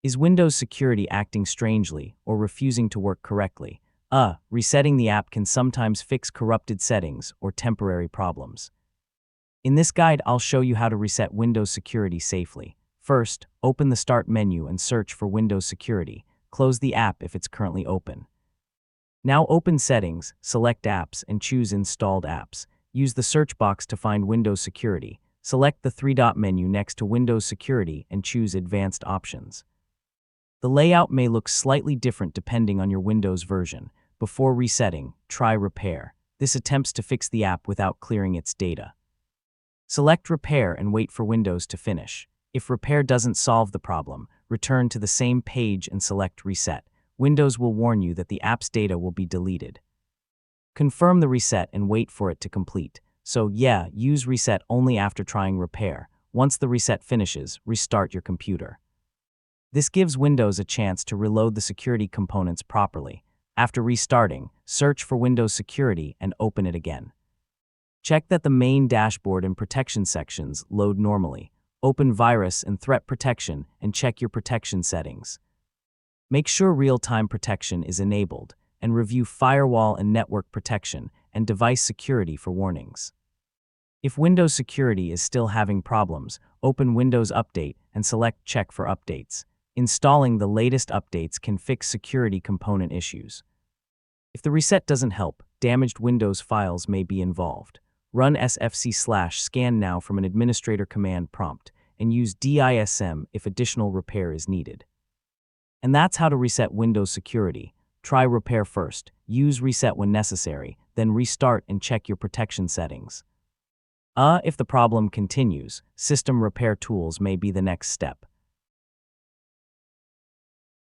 Is Windows security acting strangely or refusing to work correctly? Resetting the app can sometimes fix corrupted settings or temporary problems. In this guide, I'll show you how to reset Windows security safely. First, open the Start menu and search for Windows Security. Close the app if it's currently open. Now open Settings, select Apps, and choose Installed Apps. Use the search box to find Windows Security. Select the three-dot menu next to Windows Security and choose Advanced Options. The layout may look slightly different depending on your Windows version. Before resetting, try Repair. This attempts to fix the app without clearing its data. Select Repair and wait for Windows to finish. If Repair doesn't solve the problem, return to the same page and select Reset. Windows will warn you that the app's data will be deleted. Confirm the reset and wait for it to complete. So use Reset only after trying Repair. Once the reset finishes, restart your computer. This gives Windows a chance to reload the security components properly. After restarting, search for Windows Security and open it again. Check that the main dashboard and protection sections load normally. Open Virus and Threat Protection and check your protection settings. Make sure real-time protection is enabled, and review Firewall and Network Protection and Device Security for warnings. If Windows Security is still having problems, open Windows Update and select Check for Updates. Installing the latest updates can fix security component issues. If the reset doesn't help, damaged Windows files may be involved. Run sfc/scan now from an administrator command prompt and use DISM if additional repair is needed. And that's how to reset Windows security. Try Repair first, use Reset when necessary, then restart and check your protection settings. If the problem continues, system repair tools may be the next step.